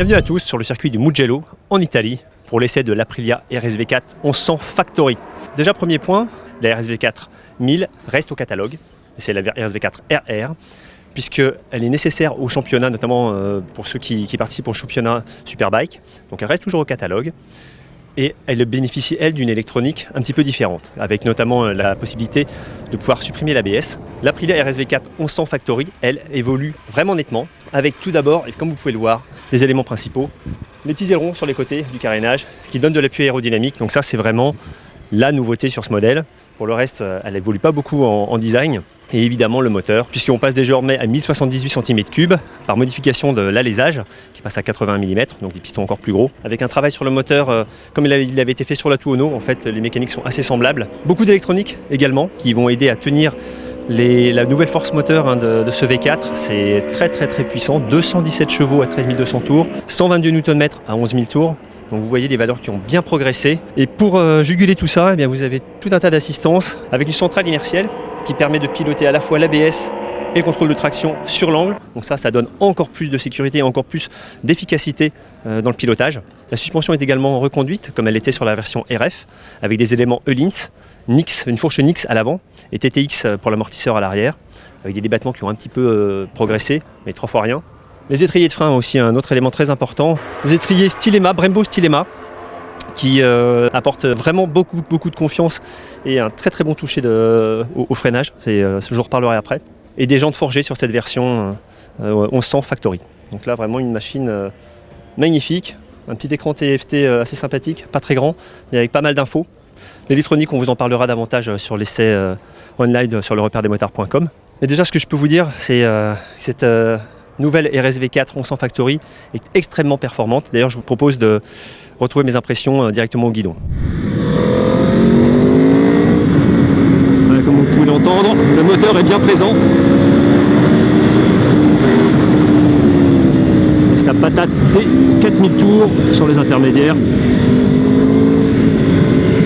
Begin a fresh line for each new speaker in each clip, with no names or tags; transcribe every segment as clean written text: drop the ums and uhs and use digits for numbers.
Bienvenue à tous sur le circuit du Mugello en Italie pour l'essai de l'Aprilia RSV4 1100 Factory. Déjà premier point, la RSV4 1000 reste au catalogue, c'est la RSV4 RR puisqu'elle est nécessaire au championnat, notamment pour ceux qui participent au championnat Superbike. Donc elle reste toujours au catalogue et elle bénéficie elle d'une électronique un petit peu différente, avec notamment la possibilité de pouvoir supprimer l'ABS. L'Aprilia RSV4 1100 Factory, elle évolue vraiment nettement, avec tout d'abord, et comme vous pouvez le voir, des éléments principaux, les petits ailerons sur les côtés du carénage qui donnent de l'appui aérodynamique. Donc ça c'est vraiment la nouveauté sur ce modèle. Pour le reste, elle évolue pas beaucoup en design. Et évidemment le moteur, puisqu'on passe désormais à 1078 cm3 par modification de l'alésage qui passe à 81 mm, donc des pistons encore plus gros. Avec un travail sur le moteur, comme il avait été fait sur la Tuono, en fait les mécaniques sont assez semblables. Beaucoup d'électronique également qui vont aider à tenir la nouvelle force moteur de ce V4. C'est très puissant, 217 chevaux à 13 200 tours, 122 Nm à 11 000 tours. Donc vous voyez des valeurs qui ont bien progressé. Et pour juguler tout ça, eh bien, vous avez tout un tas d'assistances avec une centrale inertielle qui permet de piloter à la fois l'ABS et le contrôle de traction sur l'angle. Donc ça donne encore plus de sécurité, encore plus d'efficacité dans le pilotage. La suspension est également reconduite, comme elle était sur la version RF, avec des éléments Öhlins, Nix, une fourche Nix à l'avant et TTX pour l'amortisseur à l'arrière, avec des débattements qui ont un petit peu progressé, mais 3 fois rien. Les étriers de frein aussi, un autre élément très important. Les étriers Stylema, Brembo Stylema, qui apporte vraiment beaucoup de confiance et un très bon toucher au freinage. Je vous reparlerai après. Et des jantes forgées sur cette version 1100 Factory. Donc là vraiment une machine magnifique, un petit écran TFT assez sympathique, pas très grand, mais avec pas mal d'infos. L'électronique, on vous en parlera davantage sur l'essai online sur le repère-des-motards.com. Mais déjà ce que je peux vous dire, c'est cette nouvelle RSV4 1100 Factory est extrêmement performante. D'ailleurs je vous propose de retrouver mes impressions directement au guidon. Voilà, comme vous pouvez l'entendre, le moteur est bien présent. Et ça patate dès 4000 tours sur les intermédiaires.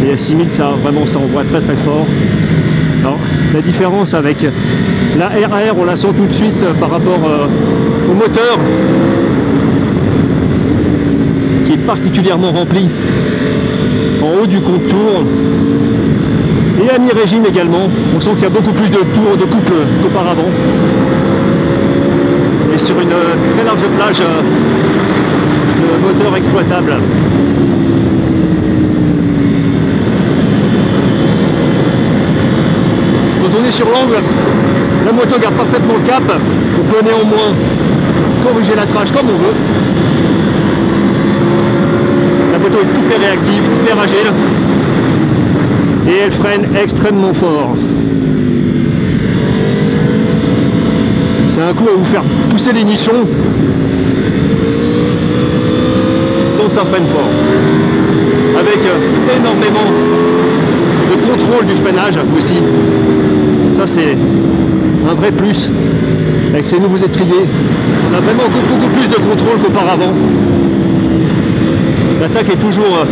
Et à 6000 ça envoie très fort. Alors, la différence avec la RR, on la sent tout de suite par rapport au moteur qui est particulièrement rempli en haut du contour et à mi-régime également. On sent qu'il y a beaucoup plus de tours de couple qu'auparavant et sur une très large plage de moteur exploitable. Quand on est sur l'angle, la moto garde parfaitement le cap. On peut néanmoins corriger la trage comme on veut. La moto est hyper réactive, hyper agile et elle freine extrêmement fort. C'est un coup à vous faire pousser les nichons donc ça freine fort. Avec énormément de contrôle du freinage aussi. Ça c'est un vrai plus. Avec ces nouveaux étriers, on a vraiment beaucoup plus de contrôle qu'auparavant. L'attaque est toujours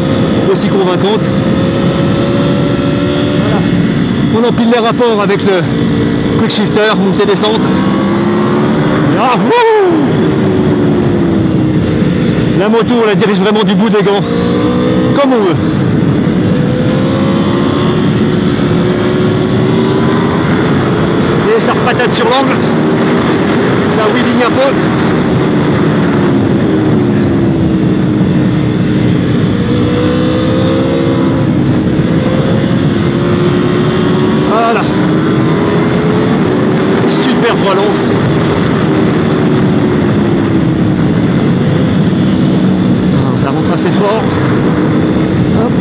aussi convaincante. Voilà. On empile les rapports avec le quick shifter, montée-descente. Ah, la moto, on la dirige vraiment du bout des gants, comme on veut. Et ça repatate sur l'angle, ça wheeling un peu. Voilà. Super relance. Ça rentre assez fort. Hop.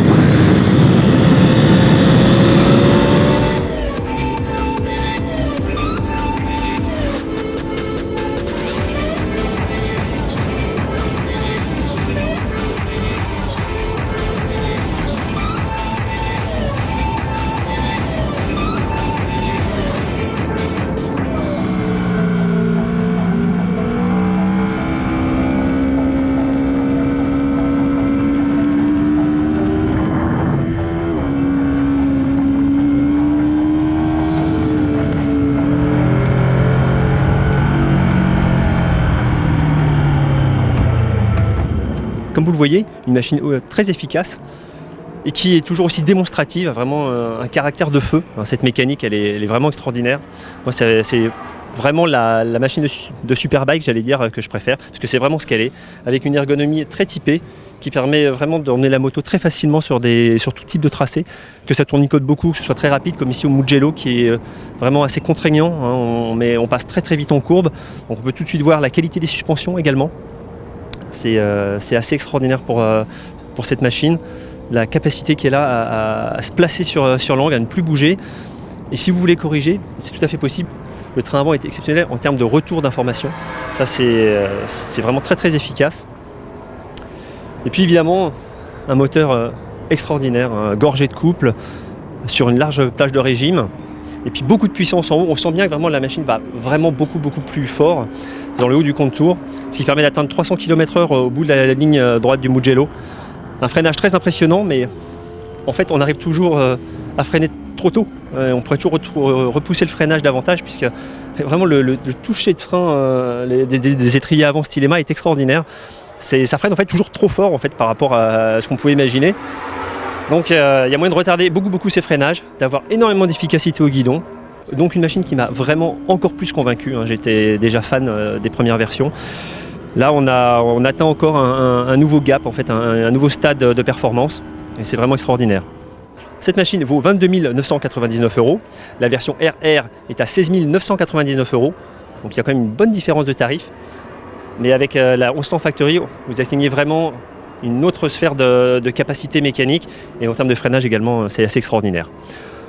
comme vous le voyez, une machine très efficace et qui est toujours aussi démonstrative, vraiment un caractère de feu. Cette mécanique, elle est vraiment extraordinaire. Moi, c'est vraiment la machine de Superbike, j'allais dire, que je préfère, parce que c'est vraiment ce qu'elle est, avec une ergonomie très typée, qui permet vraiment d'emmener la moto très facilement sur tout type de tracé, que ça tournicote beaucoup, que ce soit très rapide, comme ici au Mugello, qui est vraiment assez contraignant. On passe très très vite en courbe, donc on peut tout de suite voir la qualité des suspensions également. C'est assez extraordinaire pour cette machine. La capacité qui est là à se placer sur l'angle, à ne plus bouger. Et si vous voulez corriger, c'est tout à fait possible. Le train avant est exceptionnel en termes de retour d'informations. Ça, c'est vraiment très très efficace. Et puis évidemment, un moteur extraordinaire, gorgé de couple, sur une large plage de régime. Et puis beaucoup de puissance en haut. On sent bien que vraiment la machine va vraiment beaucoup plus fort dans le haut du contour, ce qui permet d'atteindre 300 km/h au bout de la ligne droite du Mugello. Un freinage très impressionnant, mais en fait on arrive toujours à freiner trop tôt. On pourrait toujours repousser le freinage davantage, puisque vraiment le toucher de frein des étriers avant Stylema est extraordinaire. Ça freine en fait toujours trop fort en fait, par rapport à ce qu'on pouvait imaginer. Donc il y a moyen de retarder beaucoup ces freinages, d'avoir énormément d'efficacité au guidon. Donc une machine qui m'a vraiment encore plus convaincu. J'étais déjà fan des premières versions. Là, on atteint encore un nouveau gap, en fait, un nouveau stade de performance, et c'est vraiment extraordinaire. Cette machine vaut 22 999 €. La version RR est à 16 999 €. Donc il y a quand même une bonne différence de tarif. Mais avec la 1100 Factory, vous atteignez vraiment une autre sphère de capacité mécanique, et en termes de freinage également, c'est assez extraordinaire.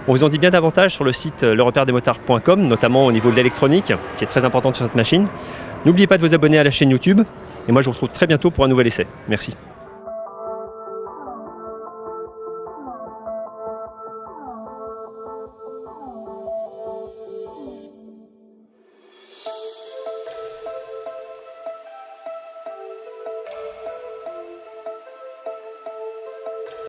On vous en dit bien davantage sur le site lerepairedesmotards.com, notamment au niveau de l'électronique, qui est très importante sur cette machine. N'oubliez pas de vous abonner à la chaîne YouTube, et moi je vous retrouve très bientôt pour un nouvel essai. Merci.